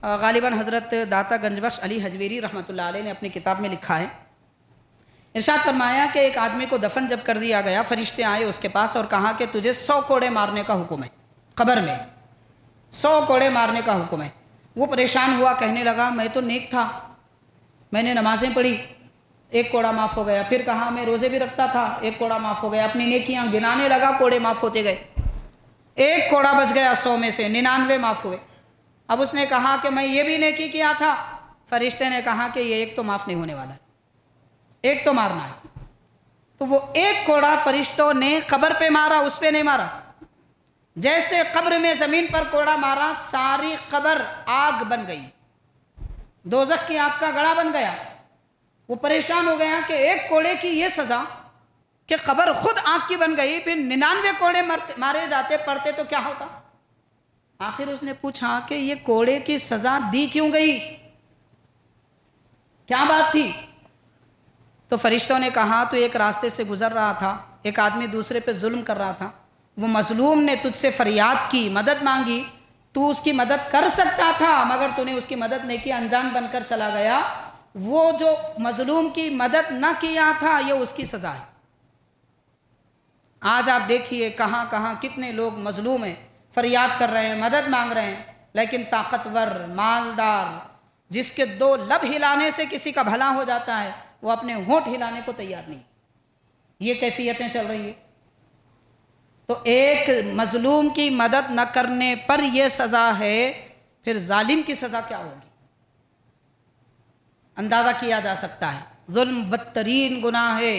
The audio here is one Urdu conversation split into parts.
غالباً حضرت داتا گنج بخش علی حجویری رحمۃ اللہ علیہ نے اپنی کتاب میں لکھا ہے، ارشاد فرمایا کہ ایک آدمی کو دفن جب کر دیا گیا، فرشتے آئے اس کے پاس اور کہا کہ تجھے 100 کوڑے مارنے کا حکم ہے، قبر میں 100 کوڑے مارنے کا حکم ہے۔ وہ پریشان ہوا، کہنے لگا میں تو نیک تھا، میں نے نمازیں پڑھی، 1 کوڑا معاف ہو گیا۔ پھر کہا میں روزے بھی رکھتا تھا، 1 کوڑا معاف ہو گیا۔ اپنی نیکیاں گنانے لگا، کوڑے معاف ہوتے گئے، 1 کوڑا بچ گیا 100 میں سے، 99 معاف ہوئے۔ اب اس نے کہا کہ میں یہ بھی نیکی کیا تھا، فرشتے نے کہا کہ یہ 1 تو معاف نہیں ہونے والا ہے، 1 تو مارنا ہے۔ تو وہ 1 کوڑا فرشتوں نے قبر پہ مارا، اس پہ نہیں مارا۔ جیسے قبر میں زمین پر کوڑا مارا، ساری قبر آگ بن گئی، دوزخ کی آگ کا گڑھا بن گیا۔ وہ پریشان ہو گیا کہ 1 کوڑے کی یہ سزا کہ قبر خود آگ کی بن گئی، پھر 99 کوڑے مارے جاتے پڑتے تو کیا ہوتا۔ آخر اس نے پوچھا کہ یہ کوڑے کی سزا دی کیوں گئی، کیا بات تھی؟ تو فرشتوں نے کہا تو ایک راستے سے گزر رہا تھا، ایک آدمی دوسرے پہ ظلم کر رہا تھا، وہ مظلوم نے تجھ سے فریاد کی، مدد مانگی، تو اس کی مدد کر سکتا تھا مگر تو نے اس کی مدد نہیں کی، انجان بن کر چلا گیا۔ وہ جو مظلوم کی مدد نہ کیا تھا، یہ اس کی سزا ہے۔ آج آپ دیکھیے کہاں کہاں کتنے لوگ مظلوم ہیں، فریاد کر رہے ہیں، مدد مانگ رہے ہیں، لیکن طاقتور، مالدار، جس کے 2 لب ہلانے سے کسی کا بھلا ہو جاتا ہے، وہ اپنے ہونٹ ہلانے کو تیار نہیں۔ یہ کیفیتیں چل رہی ہیں۔ تو ایک مظلوم کی مدد نہ کرنے پر یہ سزا ہے، پھر ظالم کی سزا کیا ہوگی، اندازہ کیا جا سکتا ہے۔ ظلم بدترین گناہ ہے،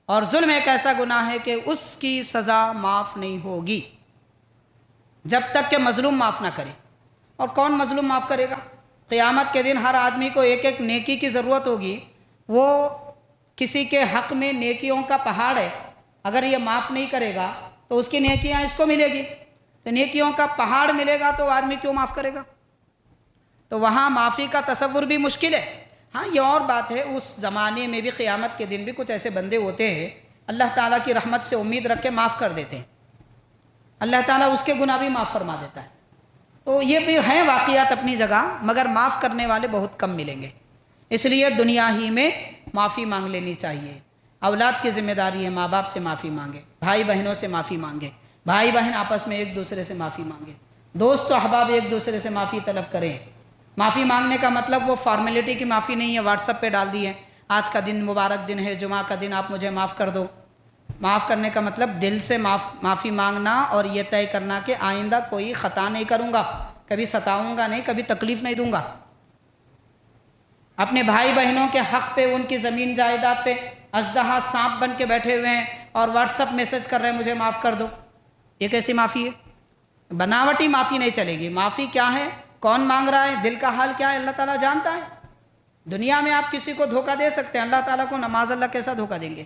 اور ظلم ایک ایسا گناہ ہے کہ اس کی سزا معاف نہیں ہوگی جب تک کہ مظلوم معاف نہ کرے۔ اور کون مظلوم معاف کرے گا؟ قیامت کے دن ہر آدمی کو ایک ایک نیکی کی ضرورت ہوگی۔ وہ کسی کے حق میں نیکیوں کا پہاڑ ہے، اگر یہ معاف نہیں کرے گا تو اس کی نیکیاں اس کو ملے گی، تو نیکیوں کا پہاڑ ملے گا تو آدمی کیوں معاف کرے گا؟ تو وہاں معافی کا تصور بھی مشکل ہے۔ ہاں یہ اور بات ہے، اس زمانے میں بھی قیامت کے دن بھی کچھ ایسے بندے ہوتے ہیں، اللہ تعالیٰ کی رحمت سے امید رکھ کے معاف کر دیتے ہیں، اللہ تعالیٰ اس کے گناہ بھی معاف فرما دیتا ہے۔ تو یہ بھی ہیں واقعات اپنی جگہ، مگر معاف کرنے والے بہت کم ملیں گے۔ اس لیے دنیا ہی میں معافی مانگ لینی چاہیے۔ اولاد کی ذمہ داری ہے ماں باپ سے معافی مانگے، بھائی بہنوں سے معافی مانگے، بھائی بہن آپس میں ایک دوسرے سے معافی مانگے، دوست و احباب ایک دوسرے سے معافی طلب کریں۔ معافی مانگنے کا مطلب وہ فارمیلٹی کی معافی نہیں ہے، واٹس ایپ پہ ڈال دی ہے آج کا دن مبارک دن ہے، جمعہ کا دن، آپ مجھے معاف کر دو۔ معاف کرنے کا مطلب دل سے معافی مانگنا، اور یہ طے کرنا کہ آئندہ کوئی خطا نہیں کروں گا، کبھی ستاؤں گا نہیں، کبھی تکلیف نہیں دوں گا۔ اپنے بھائی بہنوں کے حق پہ، ان کی زمین جائیداد پہ اژدہا سانپ بن کے بیٹھے ہوئے ہیں اور واٹس ایپ میسج کر رہے ہیں مجھے معاف کر دو، یہ کیسی معافی ہے؟ بناوٹی معافی نہیں چلے گی۔ معافی کیا ہے، کون مانگ رہا ہے، دل کا حال کیا ہے، اللہ تعالیٰ جانتا ہے۔ دنیا میں آپ کسی کو دھوکہ دے سکتے ہیں، اللہ تعالیٰ کو نماز اللہ کیسا دھوکہ دیں گے؟